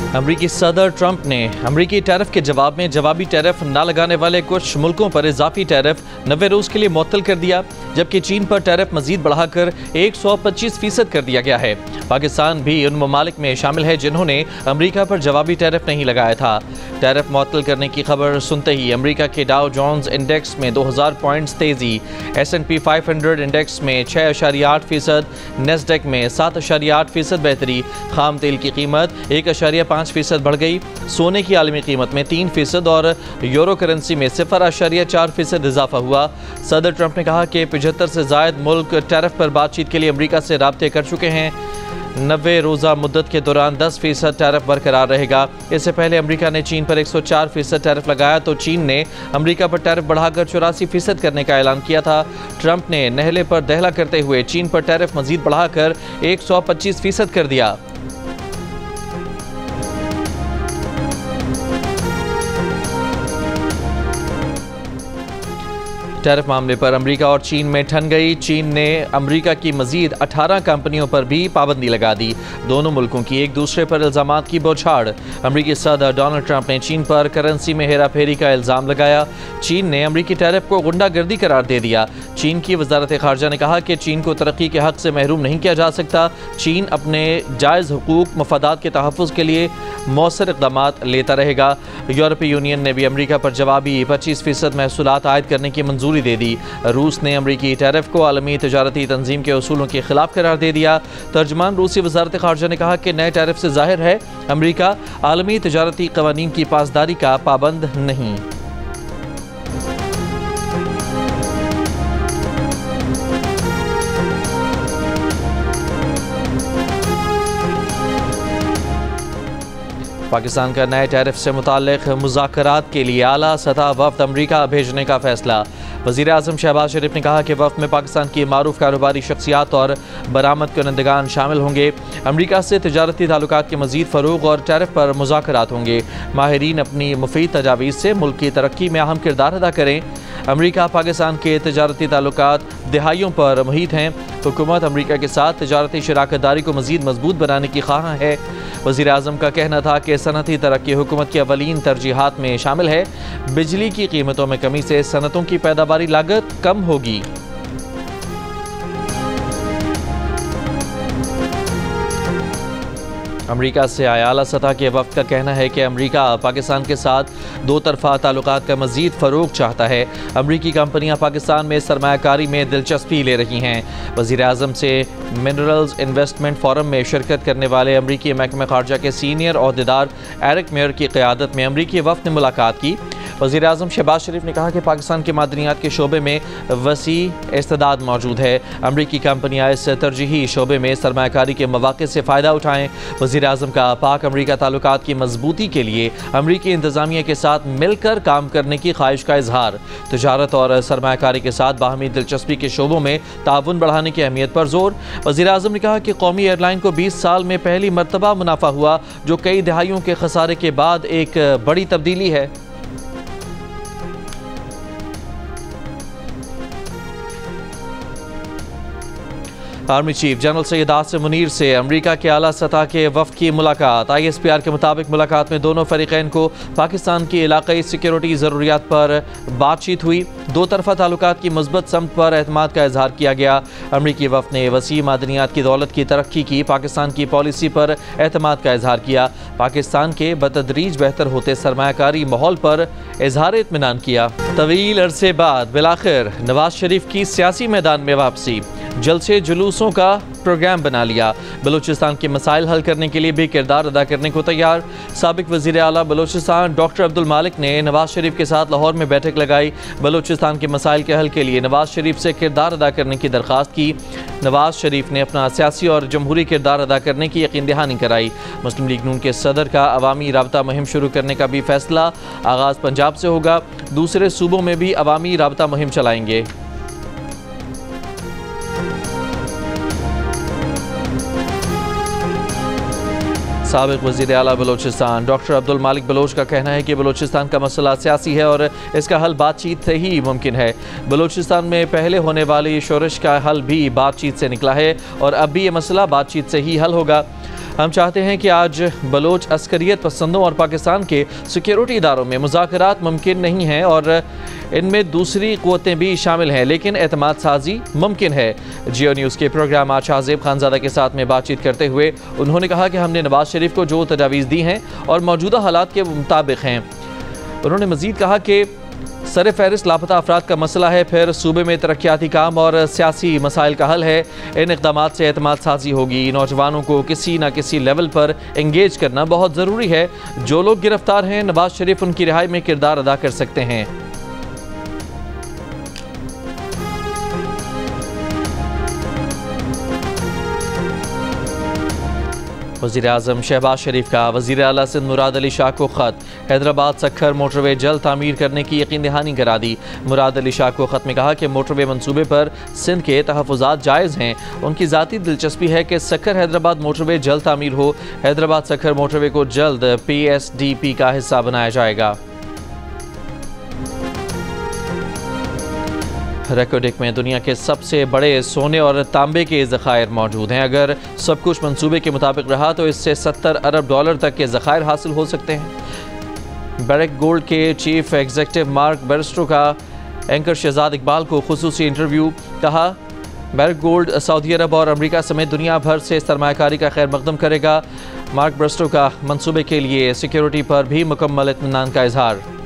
अमरीकी सदर ट्रंप ने अमरीकी टैरिफ के जवाब में जवाबी टैरिफ न लगाने वाले कुछ मुल्कों पर इजाफी टैरिफ 90 रोज के लिए मुअत्तल कर दिया, जबकि चीन पर टैरिफ मजीद बढ़ाकर 125% कर दिया गया है। पाकिस्तान भी उन ममालिक में शामिल है जिन्होंने अमरीका पर जवाबी टैरिफ नहीं लगाया था। टैरिफ मुअत्तल करने की खबर सुनते ही अमरीका के डाउ जोन्स इंडेक्स में 2000 पॉइंट्स तेजी, S&P 500 इंडेक्स में 6.8%, नेस्डेक में 7.8% बेहतरी, खाम तेल की कीमत 1.5% बढ़ गई, सोने की आलमी कीमत में 3% और यूरो करेंसी में 0.4% इजाफा हुआ। सदर ट्रंप ने कहा कि 75 से ज़ायद मुल्क टैरिफ पर बातचीत के लिए अमरीका से राब्ते कर चुके हैं। 90 रोज़ा मुद्दत के दौरान 10% टैरिफ बरकरार रहेगा। इससे पहले अमरीका ने चीन पर 104% टैरिफ लगाया तो चीन ने अमरीका पर टैरिफ बढ़ाकर 84% करने का ऐलान किया था। ट्रंप ने नहले पर दहला करते हुए चीन पर टैरिफ मजीद बढ़ाकर 125% कर दिया। टैरिफ मामले पर अमरीका और चीन में ठन गई। चीन ने अमरीका की मजीद 18 कंपनियों पर भी पाबंदी लगा दी। दोनों मुल्कों की एक दूसरे पर इल्जामात की बौछार। अमरीकी सदर डोनाल्ड ट्रंप ने चीन पर करेंसी में हेरा फेरी का इल्ज़ाम लगाया। चीन ने अमरीकी टैरिफ को गुंडागर्दी करार दे दिया। चीन की वजारत खारजा ने कहा कि चीन को तरक्की के हक से महरूम नहीं किया जा सकता। चीन अपने जायज़ हुकूक मफादात के तहफ़्फ़ुज़ के लिए मौसर इक़दामात लेता रहेगा। यूरोपीय यूनियन ने भी अमरीका पर जवाबी 25% महसूलात आयद करने की मंजूरी दे दी। रूस ने अमरीकी टैरिफ को आलमी तजारती तंजीम के उसूलों के खिलाफ करार दे दिया। तर्जमान रूसी वजारत खारजा ने कहा कि नए टैरिफ से जाहिर है अमरीका आलमी तजारती कवानीन की पासदारी का पाबंद नहीं। पाकिस्तान का नए टैरिफ से मुताल्लिक़ मुज़ाकरात के लिए आला सतह वफ़द अमरीका भेजने का फैसला। वज़ीर आज़म शहबाज शरीफ ने कहा कि वफ़द में पाकिस्तान की मारूफ कारोबारी शख्सियात और बरामद कुनंदगान शामिल होंगे। अमरीका से तजारती ताल्लुकात के मज़ीद फ़रोग़ और टैरिफ पर मुज़ाकरात होंगे। माहिरीन अपनी मुफीद तजावीज़ से मुल्क की तरक्की में अहम किरदार अदा करें। अमरीका पाकिस्तान के तजारती ताल्लुकात दहाइयों पर मुहित हैं। हुकूमत अमरीका के साथ तजारती शराकत दारी को मज़ीद मजबूत बनाने की ख्वाह है। वज़ीर आज़म का कहना था कि सनती तरक्की हुकूमत की अवलीन तरजीहात में शामिल है। बिजली की कीमतों में कमी से सनतों की पैदावारी लागत कम होगी। अमरीका से आए आला सतह के वफ़द का कहना है कि अमरीका पाकिस्तान के साथ दो तरफ़ा ताल्लुकात का मज़ीद फ़रोग़ चाहता है। अमरीकी कंपनियां पाकिस्तान में सरमायाकारी में दिलचस्पी ले रही हैं। वज़ीर आज़म से मिनरल्स इन्वेस्टमेंट फोरम में शिरकत करने वाले अमरीकी महकमा ख़ारजा के सीनियर अहदेदार एरिक मेयर की क़यादत में अमरीकी वफ़द ने मुलाकात की। वज़ीर आज़म शहबाज शरीफ ने कहा कि पाकिस्तान के मादनियात के शोबे में वसी इस्तेदाद मौजूद है। अमरीकी कंपनियां इस तरजीही शोबे में सरमायाकारी के मौक़े से फ़ायदा उठाएँ। वज़ीर आज़म का पाक अमरीका ताल्लुकात की मजबूती के लिए अमरीकी इंतज़ामिया के साथ मिलकर काम करने की ख्वाहिश का इजहार। तजारत और सरमायाकारी के साथ बाहमी दिलचस्पी के शोबों में ताउन बढ़ाने की अहमियत पर जोर। वज़ीर आज़म ने कहा कि कौमी एयरलाइन को 20 साल में पहली मरतबा मुनाफा हुआ, जो कई दहाइयों के खसारे के बाद एक बड़ी तब्दीली है। Army chief general Syed Asim Munir से अमरीका के आला सतह के वफ़द की मुलाकात। ISPR के मुताबिक मुलाकात में दोनों फरीक़ैन को पाकिस्तान की इलाक़ाई सिक्योरिटी ज़रूरियात पर बातचीत हुई। दो तरफ़ा ताल्लुकात की मुस्बत समत पर एतमाद का इजहार किया गया। अमरीकी वफ़द ने वसी मादनियात की दौलत की तरक्की की पाकिस्तान की पॉलिसी पर एतमाद का इजहार किया। पाकिस्तान के बतदरीज बेहतर होते सरमायाकारी माहौल पर इजहार इत्मीनान किया। तवील अरसे बाद बिलाखिर नवाज शरीफ की सियासी मैदान में वापसी। जलसे जुलूसों का प्रोग्राम बना लिया। बलूचिस्तान के मसाइल हल करने के लिए भी किरदार अदा करने को तैयार। साबिक वज़ीर आला बलूचिस्तान डॉक्टर अब्दुल मालिक ने नवाज शरीफ के साथ लाहौर में बैठक लगाई। बलूचिस्तान के मसाइल के हल के लिए नवाज शरीफ से किरदार अदा करने की दरख्वास्त की। नवाज शरीफ ने अपना सियासी और जमहूरी किरदार अदा करने की यकीन दहानी कराई। मुस्लिम लीग नून के सदर का अवामी राबता मुहिम शुरू करने का भी फैसला। आगाज़ पंजाब से होगा, दूसरे सूबों में भी अवामी राबता मुहिम चलाएंगे। साबिक वज़ीर आला बलूचिस्तान डॉक्टर अब्दुल मालिक बलोच का कहना है कि बलूचिस्तान का मसला सियासी है और इसका हल बातचीत से ही मुमकिन है। बलूचिस्तान में पहले होने वाली शोरश का हल भी बातचीत से निकला है और अब भी ये मसला बातचीत से ही हल होगा। हम चाहते हैं कि आज बलोच अस्करियत पसंदों और पाकिस्तान के सिक्योरिटी इदारों में मुज़ाकरात मुमकिन नहीं हैं और इनमें दूसरी क़ुव्वतें भी शामिल हैं, लेकिन एतमाद साजी मुमकिन है। जियो न्यूज़ के प्रोग्राम आज शाहज़ेब खानज़ादा के साथ में बातचीत करते हुए उन्होंने कहा कि हमने नवाज शरीफ को जो तजावीज़ दी हैं और मौजूदा हालात के मुताबिक हैं। उन्होंने मज़ीद कहा कि सर फहरिस्त लापता अफराद का मसला है, फिर सूबे में तरक्याती काम और सियासी मसाइल का हल है। इन इक़दामात से एतमाद साजी होगी। नौजवानों को किसी न किसी लेवल पर इंगेज करना बहुत ज़रूरी है। जो लोग गिरफ्तार हैं, नवाज शरीफ उनकी रिहाई में किरदार अदा कर सकते हैं। वज़ीर-ए-आज़म शहबाज शरीफ का वज़ीर आला सिंध मुराद अली शाह को ख़त। हैदराबाद सक्खर मोटरवे जल्द तामीर करने की यकीन दहानी करा दी। मुराद अली शाह को ख़त में कहा कि मोटरवे मंसूबे पर सिंध के तहफ़्फ़ुज़ात जायज़ हैं। उनकी ज़ाती दिलचस्पी है कि सक्खर हैदराबाद मोटरवे जल्द तामीर हो। हैदराबाद सक्खर मोटरवे को जल्द PSDP का हिस्सा बनाया जाएगा। रेकोडिक में दुनिया के सबसे बड़े सोने और तांबे के ज़खायर मौजूद हैं। अगर सब कुछ मंसूबे के मुताबिक रहा तो इससे $70 अरब तक के ज़खायर हासिल हो सकते हैं। बैरक गोल्ड के चीफ एग्जीक्यूटिव मार्क बेरस्टो का एंकर शहजाद इकबाल को खुसूसी इंटरव्यू। कहा, बैरक गोल्ड सऊदी अरब और अमेरिका समेत दुनिया भर से सरमायाकारी का खैर मकदम करेगा। मार्क बेरस्टो का मंसूबे के लिए सिक्योरिटी पर भी मुकम्मल इत्मीनान का इजहार।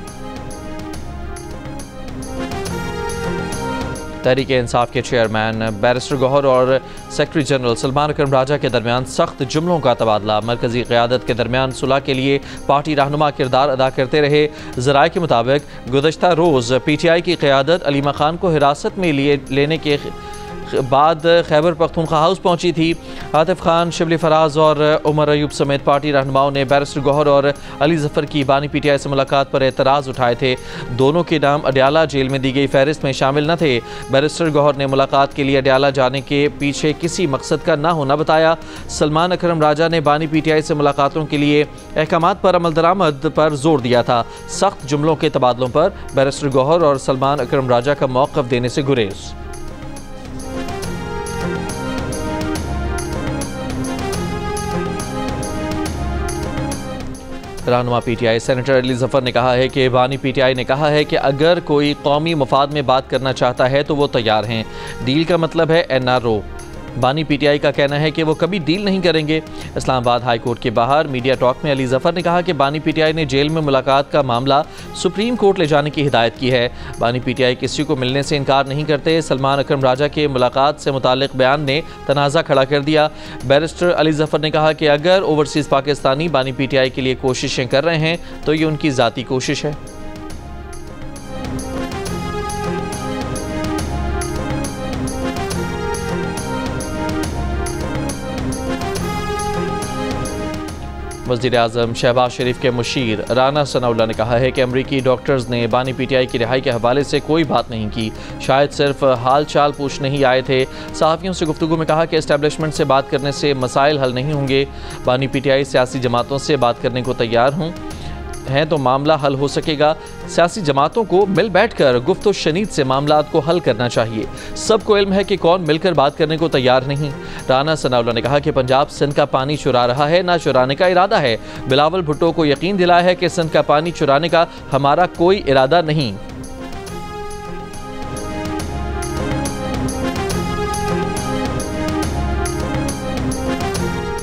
तहरीक इंसाफ के चेयरमैन बैरिस्टर गौहर और सेक्रेटरी जनरल सलमान अकरम राजा के दरमियान सख्त जुमलों का तबादला। मरकजी क़यादत के दरमियान सुलह के लिए पार्टी रहनुमा किरदार अदा करते रहे। ज़राए के मुताबिक गुज़श्ता रोज़ PTI की क़यादत अलीमा खान को हिरासत में लेने के बाद खैबर पख्तूनख्वा हाउस पहुंची थी। आतिफ खान, शिबली फराज और उमर अयूब समेत पार्टी रहनुमाओं ने बैरिस्टर गौहर और अली जफ़र की बानी PTI से मुलाकात पर एतराज़ उठाए थे। दोनों के नाम अडयाला जेल में दी गई फहरिस्त में शामिल न थे। बैरिस्टर गौहर ने मुलाकात के लिए अडयाला जाने के पीछे किसी मकसद का न होना बताया। सलमान अकरम राजा ने बानी PTI से मुलाकातों के लिए अहकामात पर अमल दरामद पर जोर दिया था। सख्त जुमलों के तबादलों पर बैरिस्टर गौहर और सलमान अकरम राजा का मौक़िफ़ देने से गुरेज। रहनुमा PTI सेनेटर अली जफ़र ने कहा है कि बानी PTI ने कहा है कि अगर कोई कौमी मफाद में बात करना चाहता है तो वो तैयार हैं। डील का मतलब है NRO। बानी PTI का कहना है कि वो कभी डील नहीं करेंगे। इस्लामाबाद हाई कोर्ट के बाहर मीडिया टॉक में अली जफ़र ने कहा कि बानी PTI ने जेल में मुलाकात का मामला सुप्रीम कोर्ट ले जाने की हिदायत की है। बानी PTI किसी को मिलने से इनकार नहीं करते। सलमान अकरम राजा के मुलाकात से मुतालिक बयान ने तनाज़ा खड़ा कर दिया। बैरिस्टर अली जफ़र ने कहा कि अगर ओवरसीज़ पाकिस्तानी बानी PTI के लिए कोशिशें कर रहे हैं तो ये उनकी ज़ाती कोशिश है। वज़ीर-ए-आज़म शहबाज शरीफ के मुशीर राना सनाउल्लाह ने कहा है कि अमरीकी डॉक्टर्स ने बानी PTI की रिहाई के हवाले से कोई बात नहीं की, शायद सिर्फ हाल चाल पूछने ही आए थे। सहाफ़ियों से गुफ्तगू में कहा कि इस्टेब्लिशमेंट से बात करने से मसाइल हल नहीं होंगे। बानी PTI सियासी जमातों से बात करने को तैयार हैं तो मामला हल हो सकेगा। सियासी जमातों को मिल बैठ कर गुफ्त व शनीद से मामलात को हल करना चाहिए। सबको इल्म है कि कौन मिलकर बात करने को तैयार नहीं। राना सनाउल्लाह ने कहा कि पंजाब सिंध का पानी चुरा रहा है, ना चुराने का इरादा है। बिलावल भुट्टो को यकीन दिलाया है कि सिंध का पानी चुराने का हमारा कोई इरादा नहीं।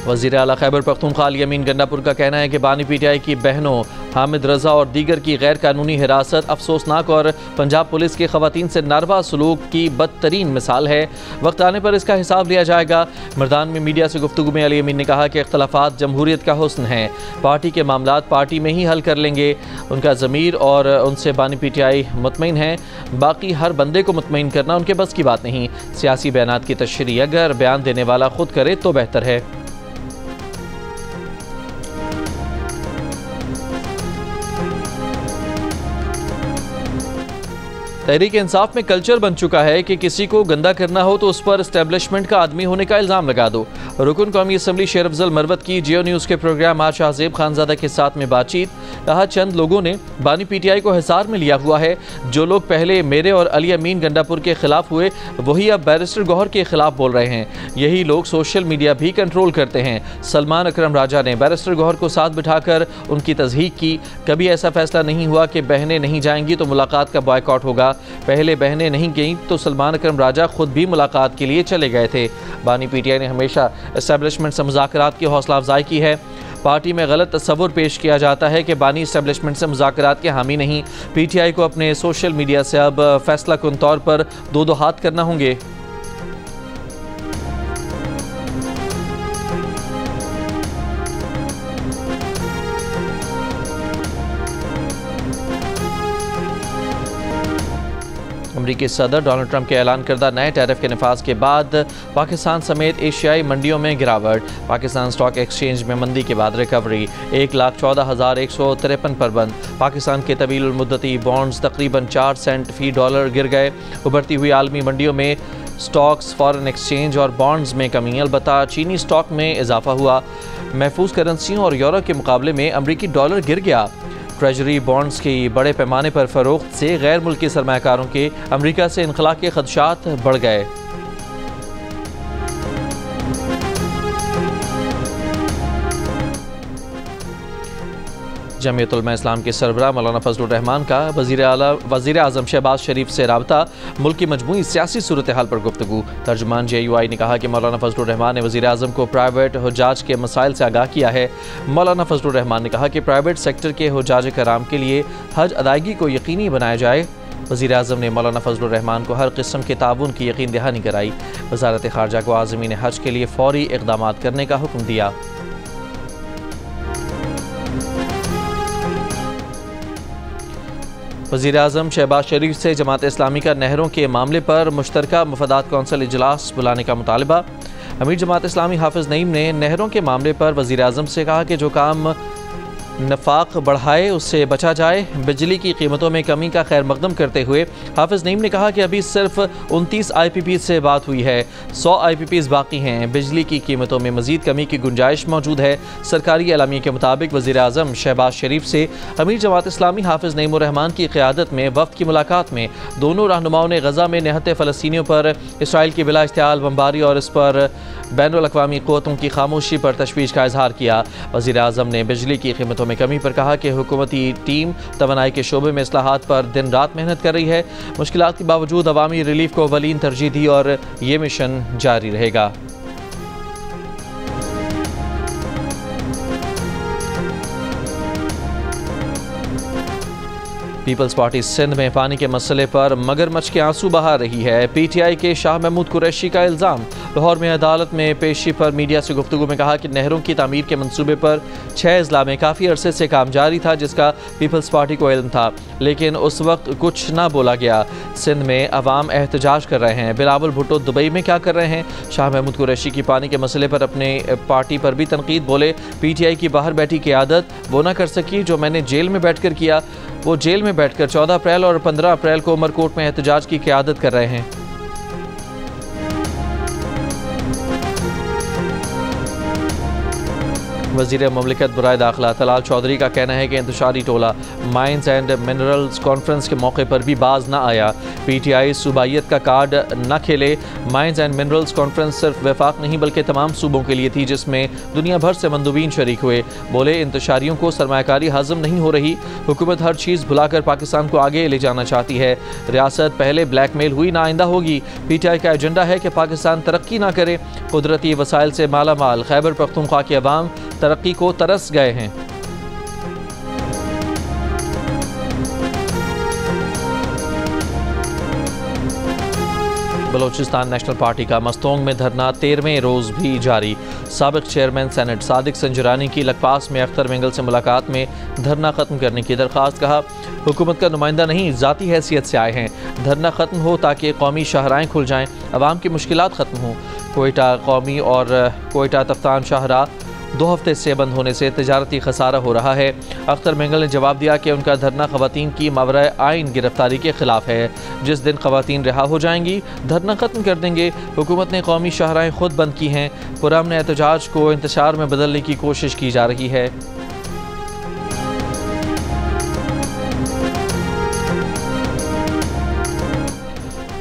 वज़ीर आला खैबर पख्तूनख्वा अली अमीन गंडापुर का कहना है कि बानी PTI की बहनों हामिद रज़ा और दीगर की गैर कानूनी हिरासत अफसोसनाक और पंजाब पुलिस के ख़वातीन से नारवा सलूक की बदतरीन मिसाल है। वक्त आने पर इसका हिसाब लिया जाएगा। मर्दान में मीडिया से गुफ्तगू में अली अमीन ने कहा कि इख्तलाफात जमहूरियत का हुस्न है, पार्टी के मामलात पार्टी में ही हल कर लेंगे। उनका ज़मीर और उनसे बानी PTI मुतमईन है, बाकी हर बंदे को मुतमईन करना उनके बस की बात नहीं। सियासी बयानात की तशरीह अगर बयान देने वाला खुद करे तो बेहतर है। तहरीक इंसाफ में कल्चर बन चुका है कि किसी को गंदा करना हो तो उस पर एस्टेब्लिशमेंट का आदमी होने का इल्ज़ाम लगा दो। रुकन कौमी असम्बली शेर अफजल मरवत की जियो न्यूज़ के प्रोग्राम आज शाहजेब खानजादा के साथ में बातचीत। कहा, चंद लोगों ने बानी PTI को हिसार में लिया हुआ है। जो लोग पहले मेरे और अली अमीन गंडापुर के खिलाफ हुए वही अब बैरिस्टर गौहर के खिलाफ बोल रहे हैं। यही लोग सोशल मीडिया भी कंट्रोल करते हैं। सलमान अकरम राजा ने बैरिस्टर गौहर को साथ बिठाकर उनकी तज़हीक की। कभी ऐसा फैसला नहीं हुआ कि बहनें नहीं जाएंगी तो मुलाकात का बॉयकॉट होगा। पहले बहनें नहीं गईं तो सलमान अकरम राजा खुद भी मुलाकात के लिए चले गए थे। बानी PTI ने हमेशा एस्टेब्लिशमेंट से मुज़ाकरात की हौसला अफजाई की है। पार्टी में गलत तस्वुर पेश किया जाता है कि बानी एस्टेब्लिशमेंट से मुज़ाकरात के हामी नहीं। PTI को अपने सोशल मीडिया से अब फैसला कुन तौर पर दो हाथ करना होंगे। अमरीकी सदर डोनाल्ड ट्रंप के ऐलान करदा नए टैरिफ के नफाज के बाद पाकिस्तान समेत एशियाई मंडियों में गिरावट। पाकिस्तान स्टॉक एक्सचेंज में मंदी के बाद रिकवरी। 1,14,153 पर बंद। पाकिस्तान के तवील मुद्दती बॉन्ड्स तकरीबन 4 सेंट फी डॉलर गिर गए। उभरती हुई आलमी मंडियों में स्टॉक्स, फॉरेन एक्सचेंज और बॉन्ड्स में कमी। अलबत्ता चीनी स्टॉक में इजाफा हुआ। महफूज करेंसियों और यूरो के मुकाबले में अमरीकी डॉलर गिर गया। ट्रेजरी बॉन्ड्स की बड़े पैमाने पर फरोख्त से गैर मुल्की सरमायाकारों के अमरीका से इनखला के खदशात बढ़ गए। जमीयत उलमा इस्लाम के सरबराह मौलाना फजलुर रहमान का वज़ीर आज़म शहबाज शरीफ से राबता। मुल्क की मजमूई सियासी सूरत हाल पर गुफ्तगू। तर्जुमान JUI ने कहा कि मौलाना फजलुर रहमान ने वज़ीर आज़म को प्राइवेट हुज्जाज के मसाइल से आगाह किया है। मौलाना फजलुर रहमान ने कहा कि प्राइवेट सेक्टर के हुज्जाज कराम के लिए हज अदायगी को यकीनी बनाया जाए। वज़ीर आज़म ने मौलाना फजलुर रहमान को हर किस्म के ताउन की यकीन दहानी कराई। वज़ारत ख़ारजा को आज़मीन हज के लिए फ़ौरी इक़दाम करने का हुक्म दिया। वज़ीर आज़म शहबाज शरीफ से जमात इस्लामी का नहरों के मामले पर मुश्तरका मुफादात कौंसिल इजलास बुलाने का मुतालबा। अमीर जमात इस्लामी हाफिज़ नईम ने नहरों के मामले पर वज़ीर आज़म से कहा कि जो काम नफाक बढ़ाए उससे बचा जाए। बिजली की कीमतों में कमी का खैर मकदम करते हुए हाफिज़ नईम ने कहा कि अभी सिर्फ 29 IPPs से बात हुई है, 100 IPPs बाकी हैं। बिजली की कीमतों में मज़ीद कमी की गुंजाइश मौजूद है। सरकारी एलामिया के मुताबिक वज़ीर आज़म शहबाज शरीफ से अमीर जमात इस्लामी हाफिज़ नईम उर रहमान की क़यादत में वफ़द की मुलाकात में दोनों रहनुमाओं ने गज़ा में निहत्ते फ़लस्तीनियों पर इसराइल की बिला इश्तियाल बमबारी और इस पर बैनुल अक़वामी क़ुव्वतों की खामोशी पर तशवीश का इजहार किया। वज़ीर आज़म ने बिजली की कीमतों में कमी पर कहा कि हुकूमती टीम तवानाई के शोबे में इस्लाहात पर दिन रात मेहनत कर रही है। मुश्किलात के बावजूद अवामी रिलीफ को अवलीन तरजीह दी और ये मिशन जारी रहेगा। पीपल्स पार्टी सिंध में पानी के मसले पर मगरमच्छ के आंसू बहा रही है। PTI के शाह महमूद कुरैशी का इल्ज़ाम। लाहौर में अदालत में पेशी पर मीडिया से गुफ्तगू में कहा कि नहरों की तामीर के मंसूबे पर 6 अजला में काफ़ी अरसे से काम जारी था, जिसका पीपल्स पार्टी को इल्म था, लेकिन उस वक्त कुछ ना बोला गया। सिंध में अवाम एहतजाज कर रहे हैं। बिलावल भुट्टो दुबई में क्या कर रहे हैं? शाह महमूद कुरैशी की पानी के मसले पर अपने पार्टी पर भी तनकीद। बोले, PTI की बाहर बैठी क़यादत वो ना कर सकी जो मैंने जेल में बैठ कर किया। वो जेल में बैठकर 14 अप्रैल और 15 अप्रैल को उमरकोट में एहतजाज की क़यादत कर रहे हैं। वज़ीर ममलिकत बराए दाखिला तलाल चौधरी का कहना है कि इंतशारी टोला माइंस एंड मिनरल्स कॉन्फ्रेंस के मौके पर भी बाज ना आया। PTI सूबाइयत का कार्ड न खेले। माइंस एंड मिनरल्स कॉन्फ्रेंस सिर्फ वफाक नहीं बल्कि तमाम सूबों के लिए थी, जिसमें दुनिया भर से मंदूबीन शरीक हुए। बोले, इंतशारियों को सरमायाकारी हजम नहीं हो रही। हुकूमत हर चीज़ भुलाकर पाकिस्तान को आगे ले जाना चाहती है। रियासत पहले ब्लैकमेल हुई, ना आइंदा होगी। PTI का एजेंडा है कि पाकिस्तान तरक्की ना करे। कुदरती वसाइल से माला माल खैबर पख्तूनख्वा के अवाम तरक्की को तरस गए हैं। बलोचिस्तान नेशनल पार्टी का मस्तोंग में धरना 13वें रोज़ भी जारी। साबिक चेयरमैन सेनेट सादिक संजरानी की लकपास में अख्तर मिंगल से मुलाकात में धरना ख़त्म करने की दरख्वास्त। कहा, हुकूमत का नुमाइंदा नहीं, ज़ाती हैसियत से आए हैं। धरना ख़त्म हो ताकि कौमी शाहराएँ खुल जाएँ, अवाम की मुश्किलात ख़त्म हों। कोयटा कौमी और कोयटा तफ्तान शाहरा 2 हफ्ते से बंद होने से तजारती खसारा हो रहा है। अख्तर मेंगल ने जवाब दिया कि उनका धरना खवातीन की मावरा आइन गिरफ्तारी के खिलाफ है। जिस दिन खवातीन रिहा हो जाएंगी धरना खत्म कर देंगे। हुकूमत ने कौमी शाहराहें खुद बंद की हैं। पुरअमन एहतजाज को इंतशार में बदलने की कोशिश की जा रही है।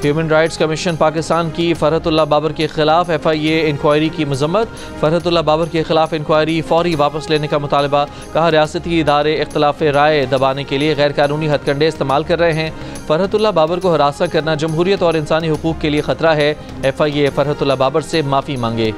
ह्यूमन राइट्स कमीशन पाकिस्तान की फरहतुल्लाह बाबर के खिलाफ FIA इंक्वायरी की मजम्मत। फरहतुल्लाह बाबर के खिलाफ इंक्वायरी फौरी वापस लेने का मुतालबा। कहा रियासती इदारे इख्तलाफ राय दबाने के लिए गैर कानूनी हथकंडे इस्तेमाल कर रहे हैं। फरहतुल्लाह बाबर को हरासा करना जमहूरियत और इंसानी हुकूक के लिए खतरा है। FIA फरहतुल्लाह बाबर से माफ़ी मांगे।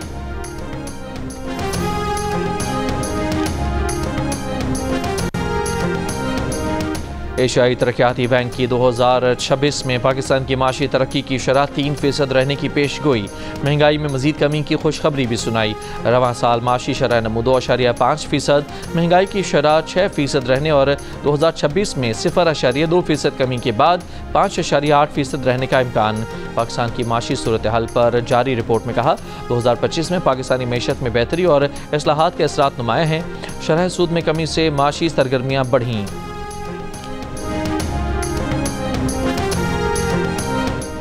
एशियाई तरक्याती बैंक की 2026 में पाकिस्तान की माशी तरक्की की शरह 3% रहने की पेश गोई। महंगाई में मजीद कमी की खुशखबरी भी सुनाई। रवां साल माशी शरह नमू 2.5%, महंगाई की शरह 6% रहने और 2026 में 0.2% कमी के बाद 5.8% रहने का इम्कान। पाकिस्तान की माशी सूरत हाल पर जारी रिपोर्ट में कहा 2025 में पाकिस्तानी मैशत में बेहतरी और इस्लाहात के असरात नुमाया हैं। शरह सूद में कमी से माशी सरगर्मियाँ बढ़ीं।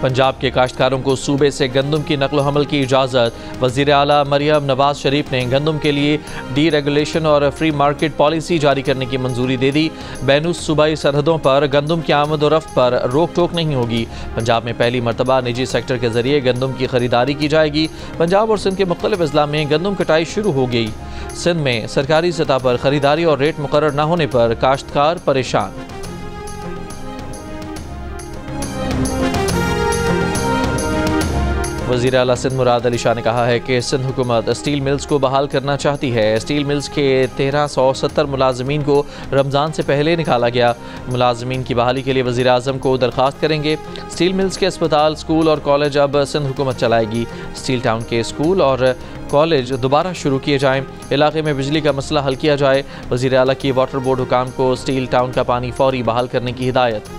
पंजाब के काश्तकारों को सूबे से गंदम की नकलो हमल की इजाज़त। वज़ीर आला मरियम नवाज शरीफ ने गंदम के लिए डीरेगुलेशन और फ्री मार्केट पॉलिसी जारी करने की मंजूरी दे दी। बैनुस सूबाई सरहदों पर गंदम की आमद और रफ्त पर रोक टोक नहीं होगी। पंजाब में पहली मरतबा निजी सेक्टर के जरिए गंदम की खरीदारी की जाएगी। पंजाब और सिंध के मुख्तलिफ अजला में गंदम कटाई शुरू हो गई। सिंध में सरकारी सतह पर खरीदारी और रेट मुकर्रर न होने पर काश्तकार परेशान। वज़ीर आला सिंध मुराद अली शाह ने कहा है कि सिंध हुकूमत स्टील मिल्स को बहाल करना चाहती है। स्टील मिल्स के 1370 मुलाजमीन को रमज़ान से पहले निकाला गया। मुलाजमीन की बहाली के लिए वज़ीर आज़म को दरख्वास्त करेंगे। स्टील मिल्स के अस्पताल, स्कूल और कॉलेज अब सिंध हुकूमत चलाएगी। स्टील टाउन के स्कूल और कॉलेज दोबारा शुरू किए जाएँ। इलाके में बिजली का मसला हल किया जाए। वज़ीर आला की वाटर बोर्ड हुकाम को स्टील टाउन का पानी फौरी बहाल करने की हिदायत।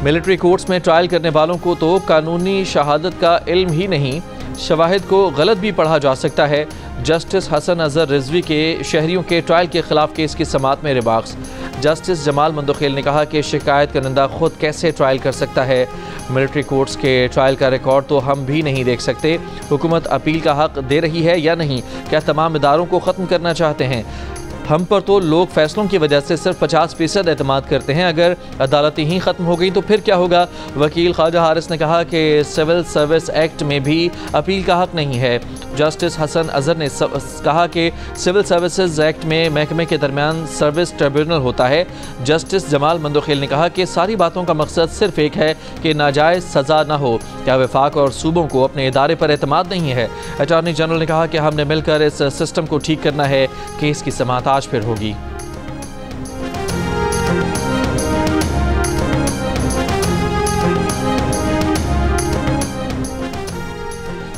मिलिट्री कोर्ट्स में ट्रायल करने वालों को तो कानूनी शहादत का इल्म ही नहीं, शवाहिद को गलत भी पढ़ा जा सकता है। जस्टिस हसन अजहर रिजवी के शहरियों के ट्रायल के खिलाफ केस की समाअत में रिमार्क्स। जस्टिस जमाल मंदोखेल ने कहा कि शिकायत करंदा खुद कैसे ट्रायल कर सकता है। मिलिट्री कोर्ट्स के ट्रायल का रिकॉर्ड तो हम भी नहीं देख सकते। हुकूमत अपील का हक दे रही है या नहीं? क्या तमाम इदारों को ख़त्म करना चाहते हैं? हम पर तो लोग फैसलों की वजह से सिर्फ 50% एतमाद करते हैं। अगर अदालतें ही ख़त्म हो गई तो फिर क्या होगा? वकील ख्वाजा हारिस ने कहा कि सिविल सर्विस एक्ट में भी अपील का हक नहीं है। जस्टिस हसन अजहर ने कहा कि सिविल सर्विसेज एक्ट में महकमे के दरमियान सर्विस ट्रिब्यूनल होता है। जस्टिस जमाल मंदोखेल ने कहा कि सारी बातों का मकसद सिर्फ एक है कि नाजायज़ सज़ा न हो। क्या वफाक और सूबों को अपने इदारे पर एतमाद नहीं है? अटॉर्नी जनरल ने कहा कि हमने मिलकर इस सिस्टम को ठीक करना है। केस की समाअत आज फिर होगी।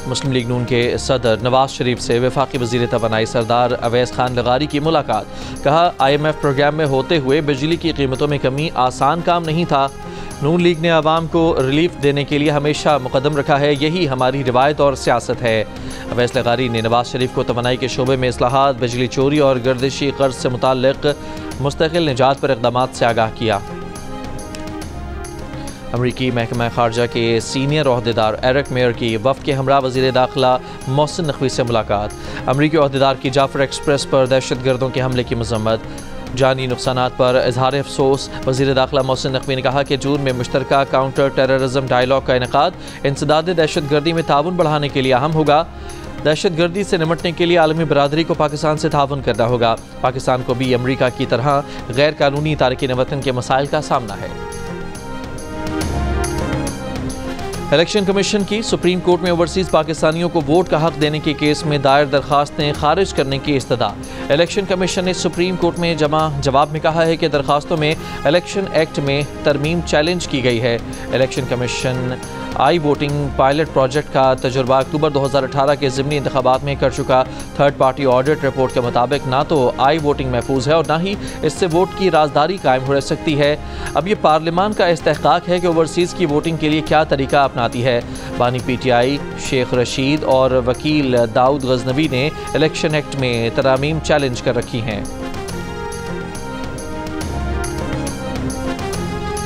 मुस्लिम लीग नून के सदर नवाज शरीफ से वफाकी वज़ीर तवानाई सरदार अवैस खान लगारी की मुलाकात। कहा IMF प्रोग्राम में होते हुए बिजली की कीमतों में कमी आसान काम नहीं था। नून लीग ने आवाम को रिलीफ देने के लिए हमेशा मुकदम रखा है, यही हमारी रिवायत और सियासत है। अवैस लगारी ने नवाज शरीफ को तवानाई के शोबे में इस्लाहात, बिजली चोरी और गर्दिशी कर्ज से मुताल्लिक़ मुस्तकिल निजात पर इक़दामात से आगाह किया। अमरीकी महकमा खारजा के सीनियर ओहदेदार एरिक मेयर की वफ़द के हमरा वज़ीर दाखिला मोहसिन नकवी से मुलाकात। अमरीकी ओहदेदार की जाफर एक्सप्रेस पर दहशत गर्दों के हमले की मज़म्मत। जानी नुकसानात पर इजहार अफसोस। वज़ीर दाखिला मोहसिन नकवी ने कहा कि जून में मुश्तरका काउंटर टेररिज्म डायलॉग का इनेकाद इंसदाद दहशत गर्दी में ताउन बढ़ाने के लिए अहम होगा। दहशत गर्दी से निमटने के लिए आलमी बरादरी को पाकिस्तान से ताउन करना होगा। पाकिस्तान को भी अमरीका की तरह गैर कानूनी तारकीन वतन के मसाइल का सामना है। इलेक्शन कमीशन की सुप्रीम कोर्ट में ओवरसीज़ पाकिस्तानियों को वोट का हक देने के केस में दायर दरखास्तें खारिज करने की इस्तदा। इलेक्शन कमीशन ने सुप्रीम कोर्ट में जवाब में कहा है कि दरखास्तों में इलेक्शन एक्ट में तरमीम चैलेंज की गई है। इलेक्शन कमीशन आई वोटिंग पायलट प्रोजेक्ट का तजुर्बा अक्टूबर 2018 के ज़िमनी इंतखाबात में कर चुका। थर्ड पार्टी ऑडिट रिपोर्ट के मुताबिक ना तो आई वोटिंग महफूज है और ना ही इससे वोट की राजदारी कायम हो सकती है। अब ये पार्लियामान का इस्तेहकाक है कि ओवरसीज़ की वोटिंग के लिए क्या तरीका अपनाती है। बानी PTI शेख रशीद और वकील दाऊद गजनवी ने इलेक्शन एक्ट में तरामीम चैलेंज कर रखी हैं।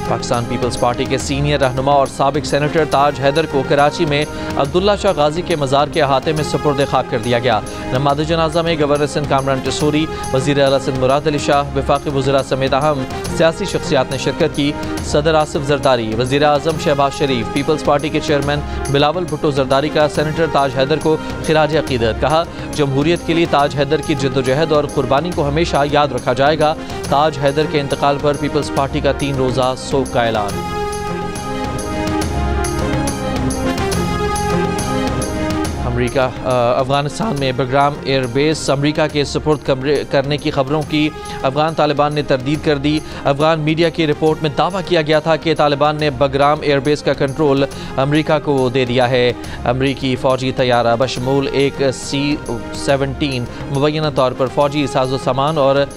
पाकिस्तान पीपल्स पार्टी के सीनियर रहनुमा और साबिक सेनेटर ताज हैदर को कराची में अब्दुल्ला शाह गाजी के मज़ार के अहाते में सुपुर्द खाक कर दिया गया। नमाज़ जनाजा में गवर्नर सिंध कामरान टसूरी, वज़ीर आला सिंध मुराद अली शाह, वफाकी वज़ीरा समेत अहम सियासी शख्सियात ने शिरकत की। सदर आसिफ जरदारी, वज़ीर आज़म शहबाज शरीफ, पीपल्स पार्टी के चेयरमैन बिलावल भुट्टो जरदारी का सेनेटर ताज हैदर को खिराज अक़ीदत। कहा, जमहूरियत के लिए ताज हैदर की जद्दोजहद और कुर्बानी को हमेशा याद रखा जाएगा। ताज हैदर के इंतकाल पर पीपल्स पार्टी का 3 रोज़ा शोक का ऐलान। अमरीका अफगानिस्तान में बगराम एयरबेस अमरीका के सुपुर्द करने की खबरों की अफगान तालिबान ने तरदीद कर दी। अफगान मीडिया की रिपोर्ट में दावा किया गया था कि तालिबान ने बगराम एयरबेस का कंट्रोल अमरीका को दे दिया है। अमरीकी फ़ौजी तैयारा बशमूल एक C-17 मुबैना तौर पर फ़ौजी साजो सामान और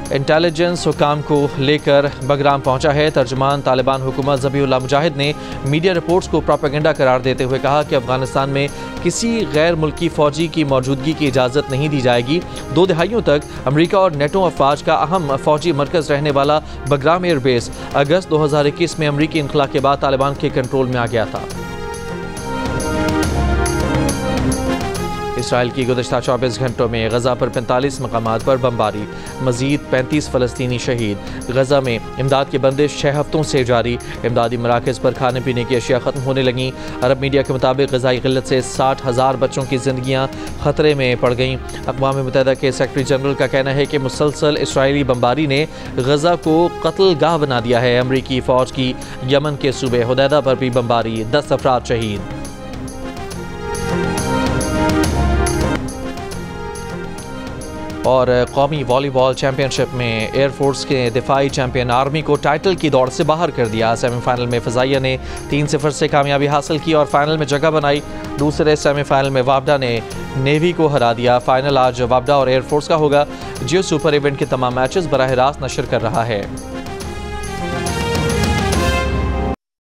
इंटेलिजेंस हुकाम को लेकर बगराम पहुंचा है। तर्जुमान तालिबान हुकूमत ज़बीहुल्लाह मुजाहिद ने मीडिया रिपोर्ट्स को प्रोपेगेंडा करार देते हुए कहा कि अफगानिस्तान में किसी गैर मुल्की फ़ौजी की मौजूदगी की इजाज़त नहीं दी जाएगी। 2 दहाइयों तक अमरीका और नेटो अफवाज का अहम फ़ौजी मरकज़ रहने वाला बगराम एयरबेस अगस्त 2021 में अमरीकी इनखला के बाद तालिबान के कंट्रोल में आ गया था। इसराइल की गुज़श्ता 24 घंटों में गज़ा पर 45 मकामात पर बमबारी, मज़ीद 35 फ़लस्तीनी शहीद। गज़ा में इमदाद की बंदिश 6 हफ्तों से जारी। इमदादी मराकज़ पर खाने पीने की अशिया ख़त्म होने लगीं। अरब मीडिया के मुताबिक ग़ज़ाई क़िल्लत से 60,000 बच्चों की ज़िंदगियाँ ख़तरे में पड़ गईं। अक़वाम मुत्तहिदा के सेक्रेटरी जनरल का कहना है कि मुसलसल इसराइली बमबारी ने गज़ा को कत्लगाह बना दिया है। अमरीकी फ़ौज की यमन के सूबे हुदैदा पर भी बमबारी, 10 अफराद शहीद। और कौमी वॉलीबॉल चैम्पियनशिप में एयरफोर्स के दिफाई चैम्पियन आर्मी को टाइटल की दौड़ से बाहर कर दिया। सेमीफाइनल में फ़ज़ाइया ने 3-0 से कामयाबी हासिल की और फाइनल में जगह बनाई। दूसरे सेमीफाइनल में वापडा ने नेवी को हरा दिया। फाइनल आज वापडा और एयरफोर्स का होगा। जियो सुपर इवेंट के तमाम मैचेस बराह रास्त नशर कर रहा है।